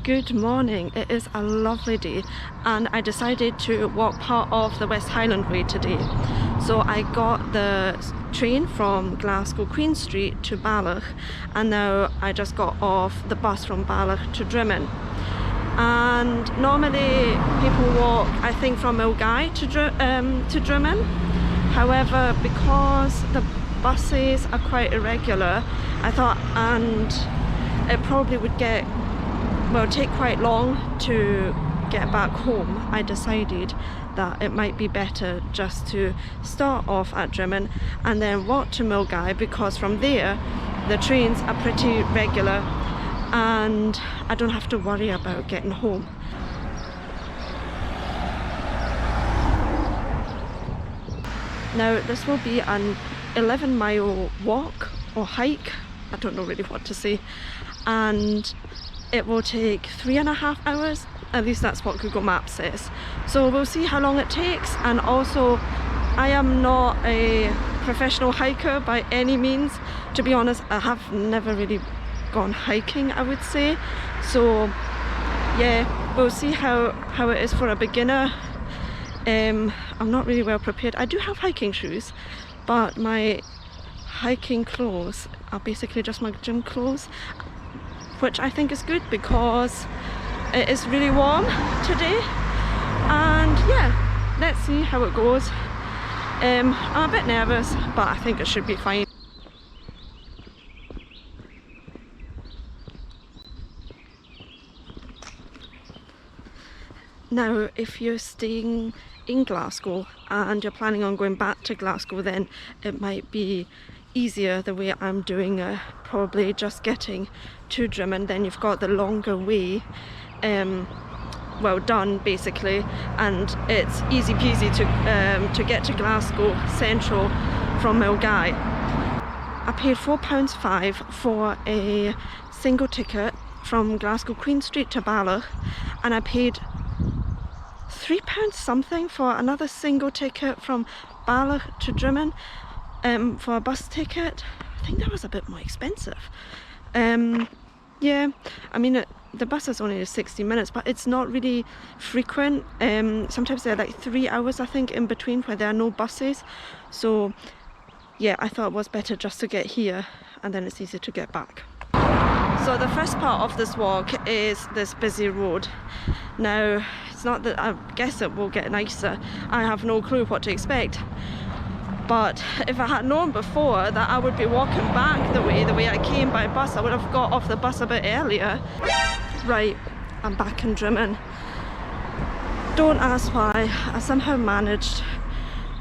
Good morning. It is a lovely day and I decided to walk part of the West Highland Way today. So I got the train from Glasgow Queen Street to Ballach, and now I just got off the bus from Ballach to Drymen. And normally people walk, I think, from Milngavie to Drymen. However, because the buses are quite irregular, I thought, and it probably would take quite long to get back home, I decided that it might be better just to start off at Drymen and then walk to Milngavie, because from there the trains are pretty regular and I don't have to worry about getting home. Now this will be an 11-mile walk or hike, I don't know really what to say, and it will take 3.5 hours, at least that's what Google Maps says. So we'll see how long it takes. And also, I am not a professional hiker by any means. To be honest, I have never really gone hiking, I would say. So yeah, we'll see how it is for a beginner. I'm not really well prepared. I do have hiking shoes, but my hiking clothes are basically just my gym clothes, which I think is good because it is really warm today. And yeah, let's see how it goes. I'm a bit nervous, but I think it should be fine. Now, if you're staying in Glasgow and you're planning on going back to Glasgow, then it might be easier the way I'm doing, probably just getting to Drymen. Then you've got the longer way well done basically, and it's easy peasy to get to Glasgow Central from Milngavie. I paid £4.5 for a single ticket from Glasgow Queen Street to Ballach, and I paid £3 something for another single ticket from Ballach to Drymen. For a bus ticket. I think that was a bit more expensive. Yeah, I mean the bus is only 60 minutes, but it's not really frequent. Sometimes they're like 3 hours, I think, in between where there are no buses. So yeah, I thought it was better just to get here and then it's easy to get back. So the first part of this walk is this busy road. Now, it's not that I guess it will get nicer. I have no clue what to expect. But if I had known before that I would be walking back the way I came by bus, I would have got off the bus a bit earlier. Right, I'm back in Drymen. Don't ask why, I somehow managed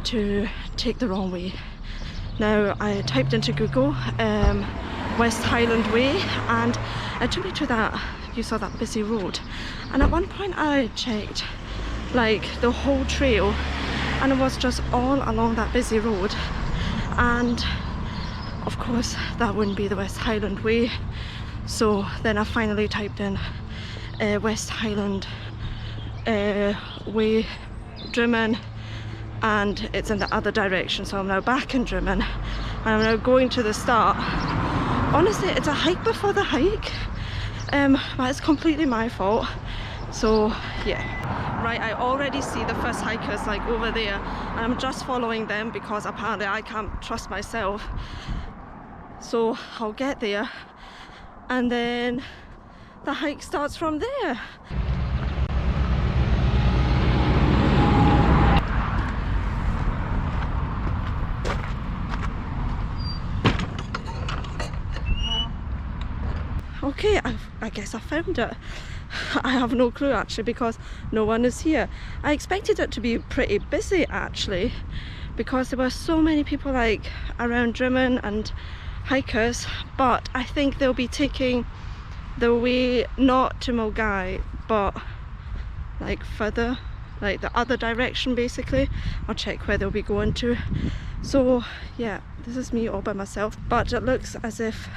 to take the wrong way. Now, I typed into Google West Highland Way and it took me to that, you saw that busy road. And at one point I checked like the whole trail, and it was just all along that busy road, and of course that wouldn't be the West Highland Way. So then I finally typed in West Highland Way Drymen, and it's in the other direction. So I'm now back in Drymen and I'm now going to the start. Honestly, it's a hike before the hike, but it's completely my fault. So yeah. Right, I already see the first hikers like over there, and I'm just following them because apparently I can't trust myself. So I'll get there and then the hike starts from there. Okay, I guess I found it. I have no clue actually because no one is here. I expected it to be pretty busy actually because there were so many people like around Drymen and hikers, but I think they'll be taking the way not to Milngavie but like further, like the other direction basically. I'll check where they'll be going to. So yeah, this is me all by myself, but it looks as if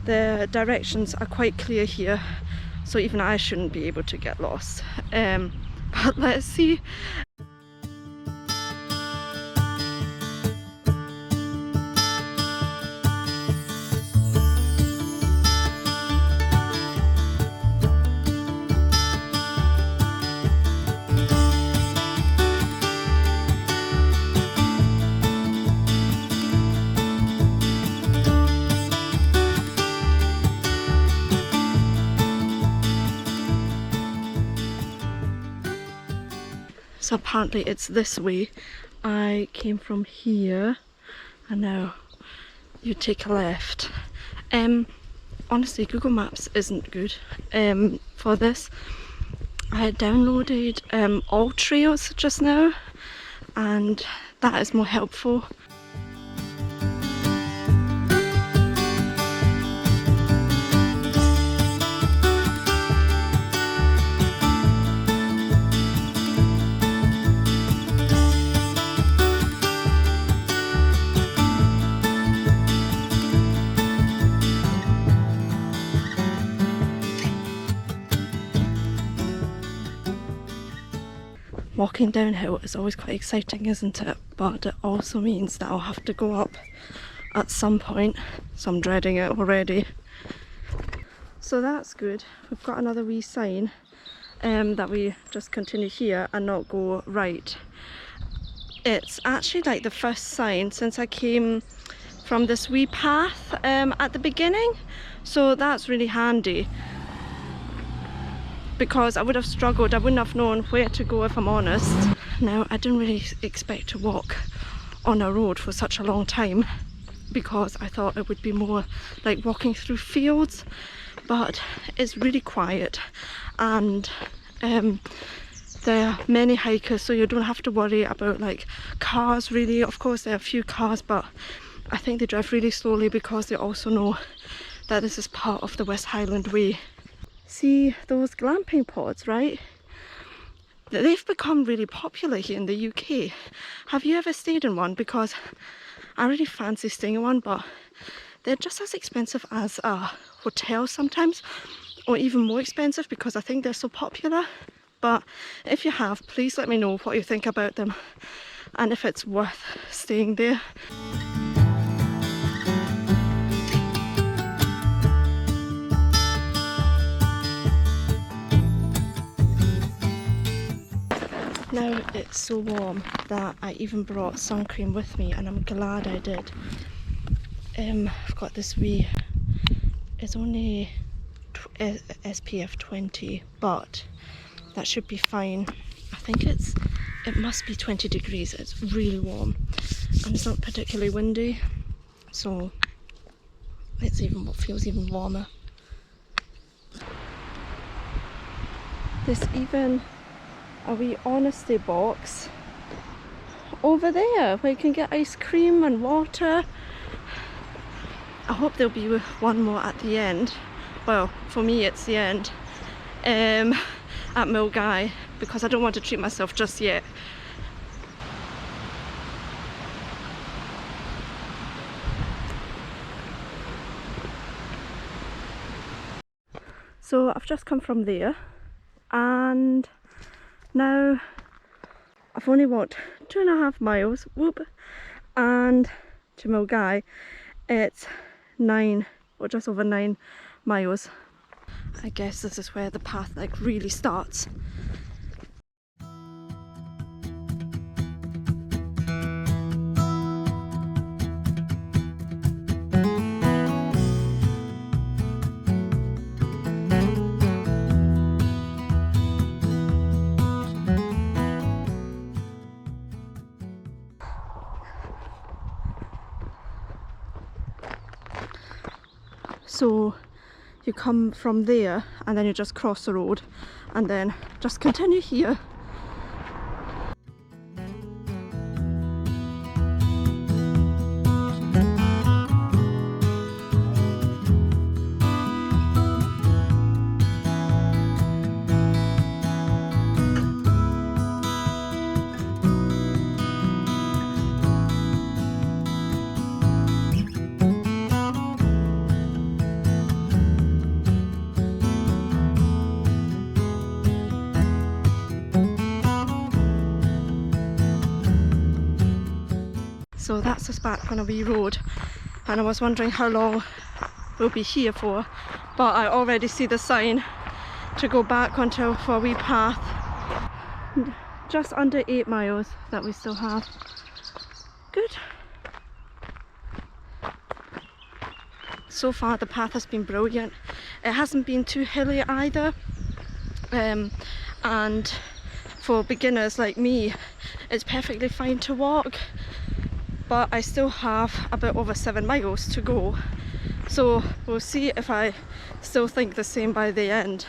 the directions are quite clear here, so even I shouldn't be able to get lost. But let's see. So apparently it's this way. I came from here and now you take a left. Honestly, Google Maps isn't good for this. I downloaded All Trails just now and that is more helpful. Walking downhill is always quite exciting, isn't it? But it also means that I'll have to go up at some point, so I'm dreading it already. So that's good. We've got another wee sign that we just continue here and not go right. It's actually like the first sign since I came from this wee path at the beginning, so that's really handy. Because I would have struggled, I wouldn't have known where to go if I'm honest. Now, I didn't really expect to walk on a road for such a long time because I thought it would be more like walking through fields, but it's really quiet and there are many hikers, so you don't have to worry about like cars really. Of course there are a few cars, but I think they drive really slowly because they also know that this is part of the West Highland Way. See those glamping pods, right? They've become really popular here in the UK. Have you ever stayed in one? Because I really fancy staying in one, but they're just as expensive as a hotel sometimes, or even more expensive because I think they're so popular. But if you have, please let me know what you think about them and if it's worth staying there. Now it's so warm that I even brought sun cream with me, and I'm glad I did. I've got this wee, it's only SPF 20, but that should be fine. I think it must be 20 degrees, it's really warm and it's not particularly windy, so it's feels even warmer. There's even a wee honesty box over there where you can get ice cream and water. I hope there'll be one more at the end. Well, for me it's the end at Milngavie, because I don't want to treat myself just yet. So I've just come from there and now I've only walked 2.5 miles, whoop, and to Milngavie it's 9 or just over 9 miles. I guess this is where the path like really starts. So you come from there and then you just cross the road and then just continue here. So that's us back on a wee road, and I was wondering how long we'll be here for, but I already see the sign to go back onto for a wee path. Just under 8 miles that we still have. Good. So far the path has been brilliant. It hasn't been too hilly either, and for beginners like me, it's perfectly fine to walk, but I still have a bit over 7 miles to go, so we'll see if I still think the same by the end.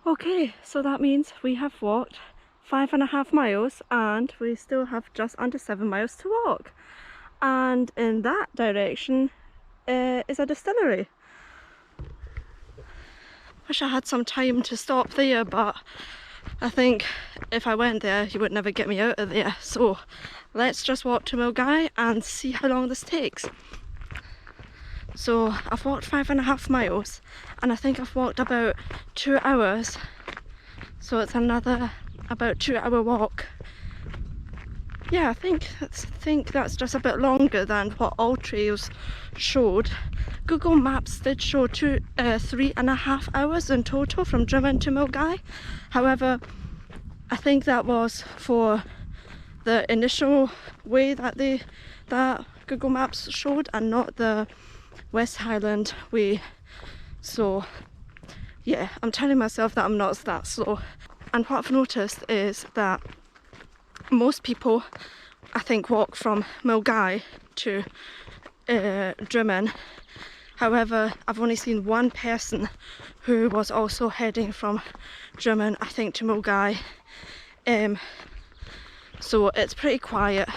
Okay, so that means we have walked 5.5 miles and we still have just under 7 miles to walk. And in that direction is a distillery. Wish I had some time to stop there, but I think if I went there, you would never get me out of there. So let's just walk to Milngavie and see how long this takes. So I've walked 5.5 miles and I think I've walked about 2 hours. So it's another about 2-hour walk. Yeah, I think that's just a bit longer than what all trails showed. Google Maps did show 3.5 hours in total from Drymen to Milngavie. However, I think that was for the initial way that Google Maps showed and not the West Highland Way. So yeah, I'm telling myself that I'm not that slow. And what I've noticed is that most people, I think, walk from Milngavie to Drymen. However, I've only seen one person who was also heading from Drymen, I think, to Milngavie. So it's pretty quiet.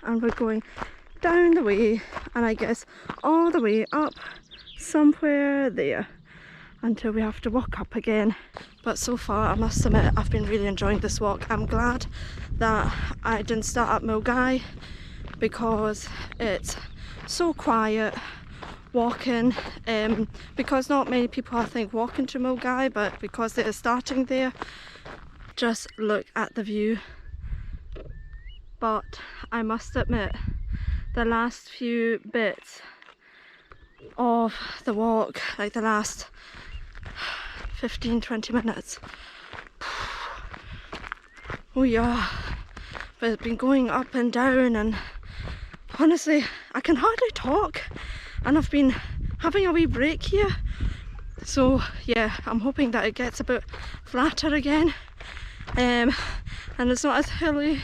And we're going down the way, and I guess all the way up somewhere there until we have to walk up again. But so far, I must admit, I've been really enjoying this walk. I'm glad that I didn't start at Milngavie because it's so quiet walking, because not many people, I think, walk into Milngavie, but because they're starting there, just look at the view. But I must admit, the last few bits of the walk, like the last 15-20 minutes, oh yeah, but it's been going up and down, and honestly I can hardly talk, and I've been having a wee break here, so yeah, I'm hoping that it gets a bit flatter again, and it's not as hilly.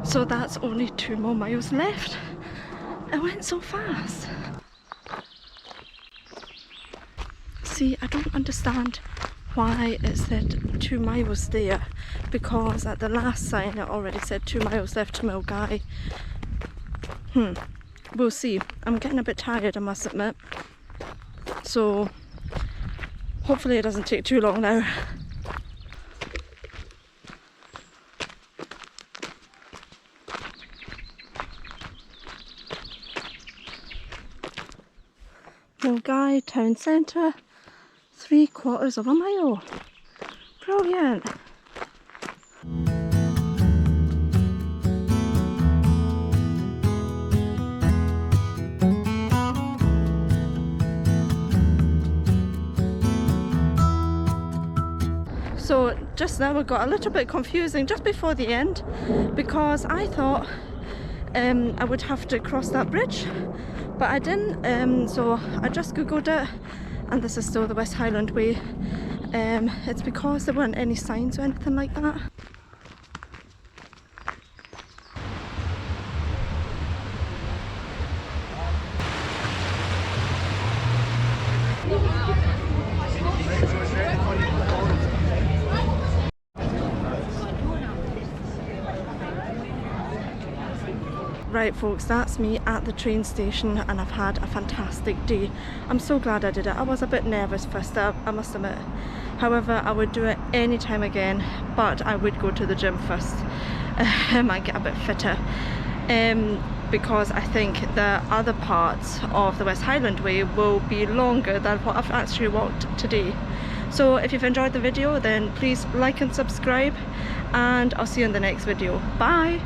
So that's only 2 more miles left. It went so fast. See, I don't understand why it said 2 miles there, because at the last sign it already said 2 miles left to Milngavie. We'll see. I'm getting a bit tired, I must admit. So hopefully it doesn't take too long now. Milngavie town centre, 3/4 of a mile. Brilliant. So just now it got a little bit confusing just before the end, because I thought I would have to cross that bridge, but I didn't, so I just googled it, and this is still the West Highland Way. It's because there weren't any signs or anything like that. Right folks, that's me at the train station and I've had a fantastic day. I'm so glad I did it. I was a bit nervous first, I must admit. However, I would do it any time again, but I would go to the gym first and get a bit fitter. Because I think the other parts of the West Highland Way will be longer than what I've actually walked today. So if you've enjoyed the video, then please like and subscribe, and I'll see you in the next video. Bye!